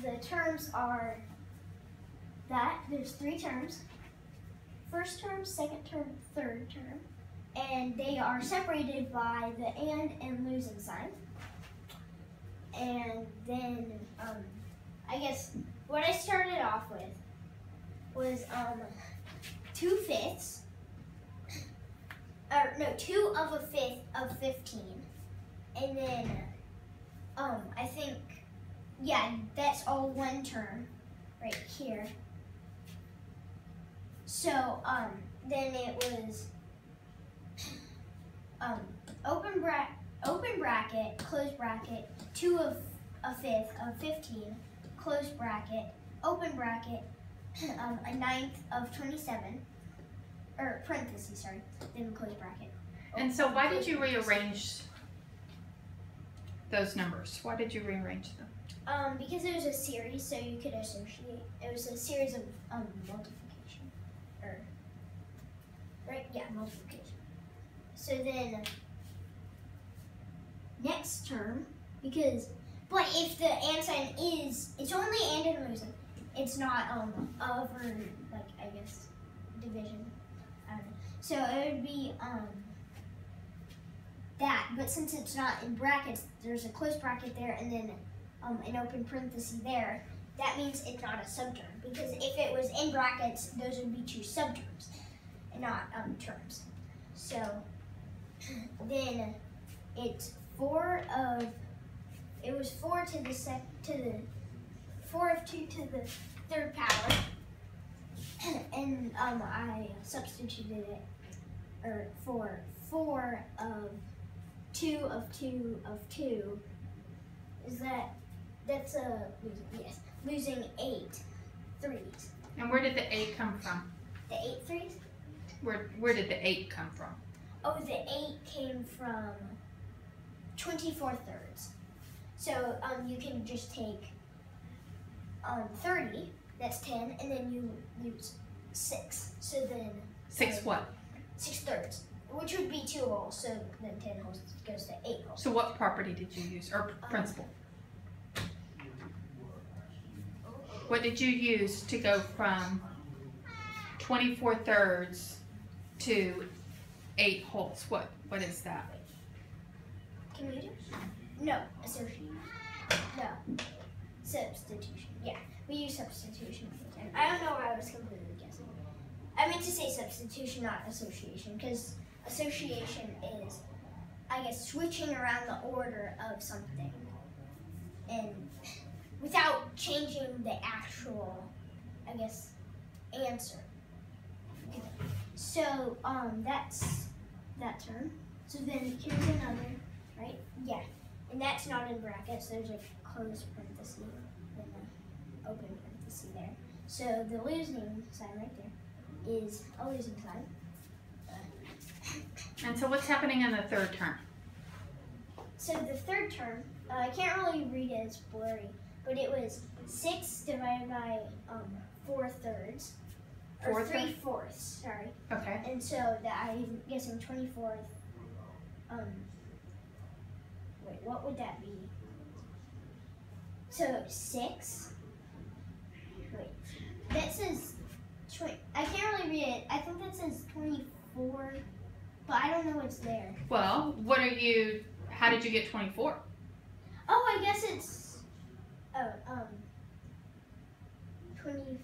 the terms are that there's 3 terms. First term, second term, third term. And they are separated by the and losing sign. And then, I guess what I started off with was 2/5, or no, 2/5 of 15. And then, I think, yeah, that's all one term right here. So, then it was, open bracket, close bracket, 2/5 of 15, close bracket, open bracket, 1/9 of 27, or parentheses, sorry, then close bracket. And so why did you rearrange those numbers? Why did you rearrange them? Because it was a series, so you could associate. It was a series of multiplication, or right, yeah, multiplication. So then next term, but if the and sign it's only and losing, it's not of or like I guess division. I don't know. So it would be that, but since it's not in brackets, there's a close bracket there and then an open parenthesis there. That means it's not a subterm, because if it was in brackets, those would be 2 subterms and not terms. So then it's 4 of 4 of 2 to the 3rd power, and I substituted it, or for 4 of 2 of 2 of 2 is that's losing 8 threes. And where did the 8 come from? The 8 threes? Where did the 8 come from? Oh, the 8 came from 24/3. So you can just take 30, that's 10, and then you lose 6. So then 6 what? 6/3, which would be 2 wholes. So then 10 wholes goes to 8 wholes. So what property did you use, or principle? What did you use to go from 24/3 to 8 wholes? What is that? Can you do? No, association. No, substitution. Yeah, we use substitution all the time. I don't know why I was completely guessing. I meant to say substitution, not association, because association is, I guess, switching around the order of something, and without changing the actual, I guess, answer. So that's that term. So then here's another, right? Yeah. And that's not in brackets. There's a closed parenthesis and an open parenthesis there. So the losing sign right there is a losing sign. And so what's happening in the 3rd term? So the 3rd term, I can't really read it, it's blurry, but it was 6 divided by 4/3, or 3/4, sorry. Okay. And so that I'm guessing 24th, wait, what would that be? So 6, wait, that says, I can't really read it, I think that says 24, but I don't know what's there. Well, how did you get 24? Oh, I guess it's, 24.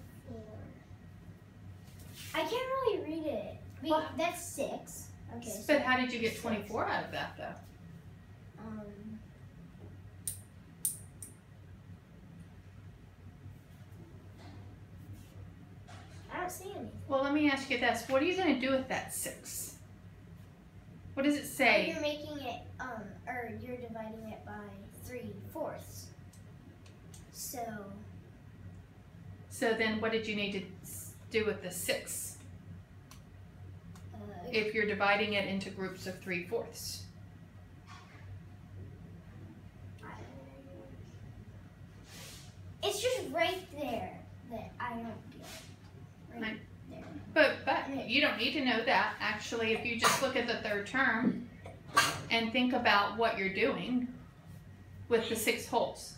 I can't really read it. Well, that's 6. Okay. But how did you get 24 out of that, though? I don't see anything. Well, let me ask you this. What are you going to do with that 6? What does it say? You're making it, or you're dividing it by 3/4. So then what did you need to do with the 6? If you're dividing it into groups of 3/4. It's just right there that I don't get. Right there. But you don't need to know that. Actually, if you just look at the 3rd term and think about what you're doing with the 6 wholes.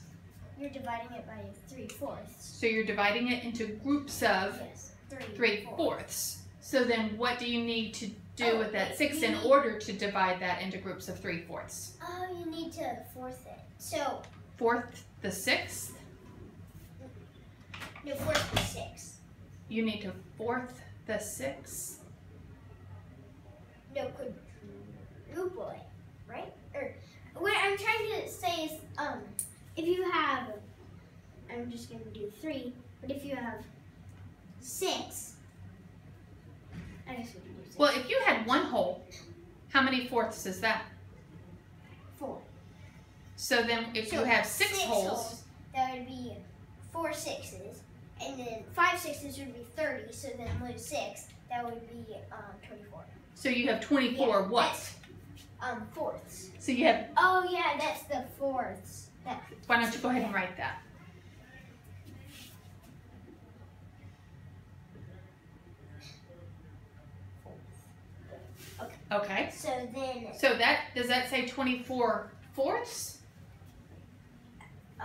you're dividing it by 3/4. So you're dividing it into groups of Yes, 3/4. So then what do you need to do with that 6 in need- order to divide that into groups of 3/4? Oh, you need to fourth it. So, Fourth the 6th? no, fourth the 6. You need to fourth the 6th? No, quadruple it, right? Or what I'm trying to say is, if you have, I'm just gonna do 3, but if you have 6, I guess we can do 6. Well, if you had one whole, how many fourths is that? 4. So then if So you have 6 holes, holes, that would be 4 sixes, and then 5 sixes would be 30. So then lose 6, that would be 24. so you have 24 Yeah, what? that's, fourths. So you have, Oh yeah, that's the fourths. why don't you go ahead and write that? Okay. So then, So that, does that say 24 fourths? I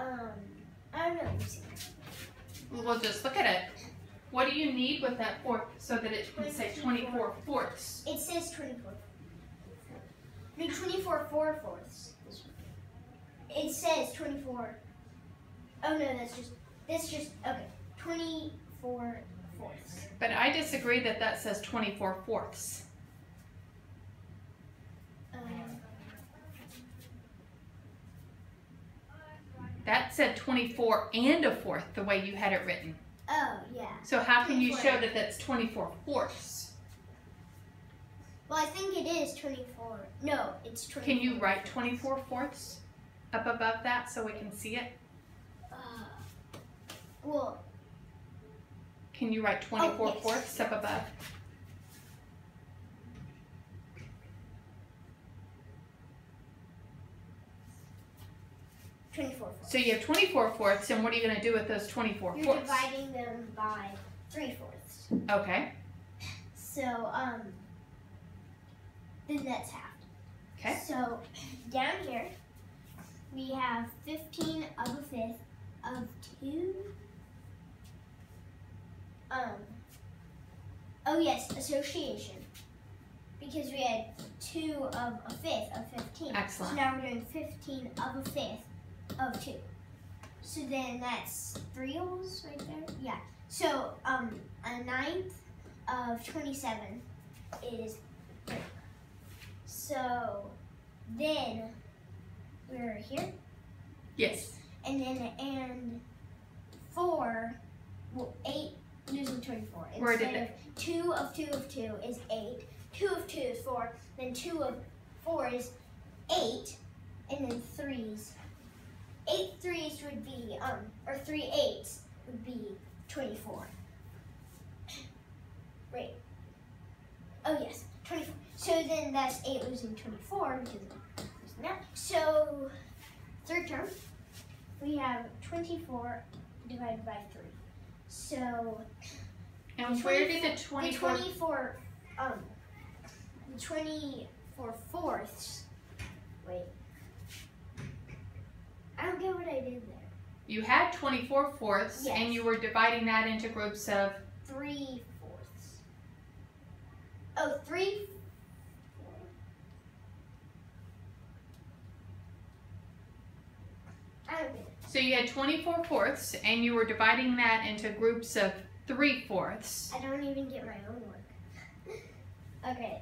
don't know. Let me see. We'll just look at it. What do you need with that fourth so that it can say 24 fourths? It says 24. No, 24 4/4. It says 24. Oh no, that's just okay. 24 fourths. But I disagree that that says 24 fourths. That said 24 and a fourth the way you had it written. Oh yeah. So how can you 24. show that that's 24 fourths? Well, I think it is 24. No, it's 24. Can you write 24 fourths up above that so we can see it? Well, Can you write 24 yes. fourths up above? So you have 24 fourths, and what are you going to do with those 24 You're fourths? dividing them by 3/4. Okay. So, then that's half. Okay. So, down here, we have 15 of a fifth of 2. Oh yes, association. Because we had 2 of a fifth of 15. Excellent. So now we're doing 15 of a fifth of 2. So then that's 3 holes right there. Yeah. So a ninth of 27 is 3. So then we're here, Yes. and then 4, well 8 losing 24. Where did Instead of 2 of 2 of 2 is 8. 2 of 2 is 4. Then 2 of 4 is 8, and then 3s. 8 threes would be or 3 8s would be 24. Right. Oh yes, 24. So then that's 8 losing 24 because of losing that. So third term, we have 24 divided by 3. So And where did the 24? the 24 fourths. Wait. I don't get what I did there. You had 24 fourths, Yes. and you were dividing that into groups of 3/4. Oh, 3. I don't get it. So you had 24 fourths, and you were dividing that into groups of 3/4. I don't even get my own work. Okay.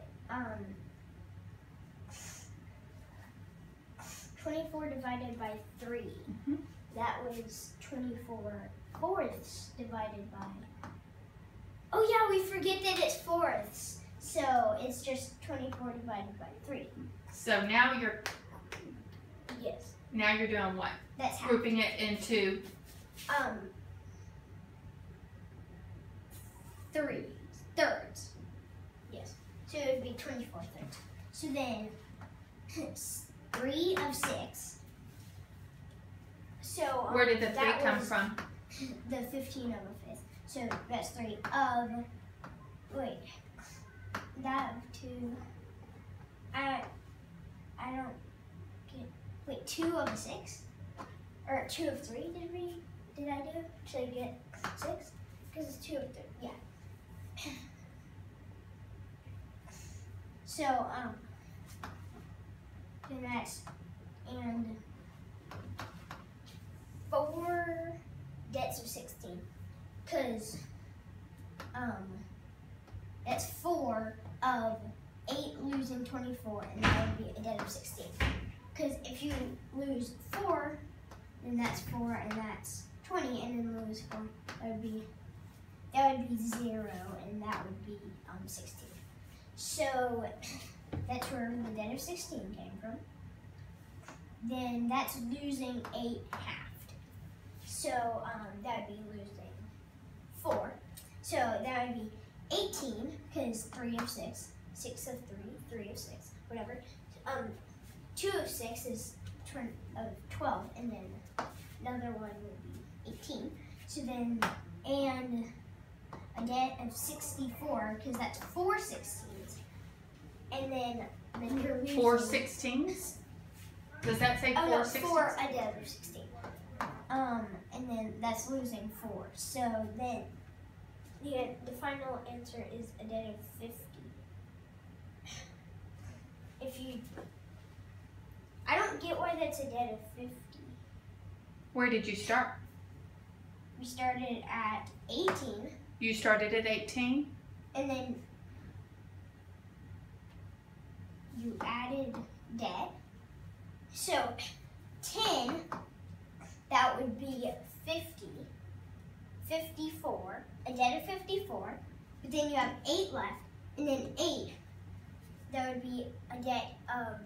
24 divided by 3. Mhm. That was 24 fourths divided by. Oh yeah, we forget that it's fourths. So it's just 24 divided by 3. So now you're Yes, doing what? that's half. Grouping it into 3 thirds. Yes. So it would be 24 thirds. So then 3 of 6. So where did the 3 that come was from? The 15 of a fifth. So that's 3 of. Wait. That of 2. I don't get. Wait, 2 of 6. or 2 of 3 did I do to get 6? Because it's 2 of 3, yeah. So, then that's, and 4 debts of 16, because, that's 4 of 8 losing 24, and that would be a debt of 16. Because if you lose 4, then that's 4, and that's 20, and then lose 4, that would be 0, and that would be 16. So that's where the debt of 16 came from. Then that's losing 8 halved. So that would be losing 4. So that would be 18, because 3 of 6, 6 of 3, 3 of 6, whatever. 2 of 6 is 12, and then another one would be 18. So then, and a debt of 64, because that's 4 16s. And then you're losing 4 16s? Does that say 4 16s? 4 a debt of 16. And then that's losing 4. So then the final answer is a debt of 50. If you, I don't get why that's a debt of 50. Where did you start? We started at 18. You started at 18? And then you added debt. So 10, that would be 50. 54, a debt of 54. But then you have 8 left. And then 8, that would be a debt of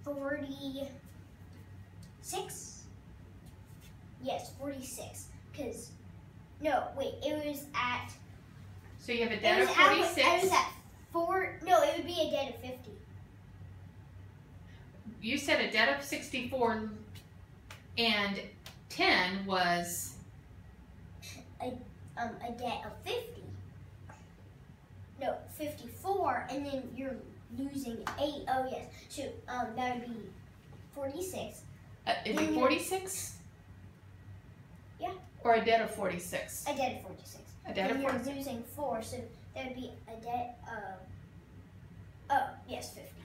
46. Yes, 46. Because, no, wait, it was at... So you have a debt of 46. It was at 4, no, it would be a debt of 50. You said a debt of 64 and 10 was... A debt of 50. No, 54, and then you're losing 8. Oh, yes. So, that would be 46. It'd be 46? Yeah. Or a debt of 46? A debt of 46. A debt of 46. You're losing 4, so that would be a debt of, oh, yes, 50.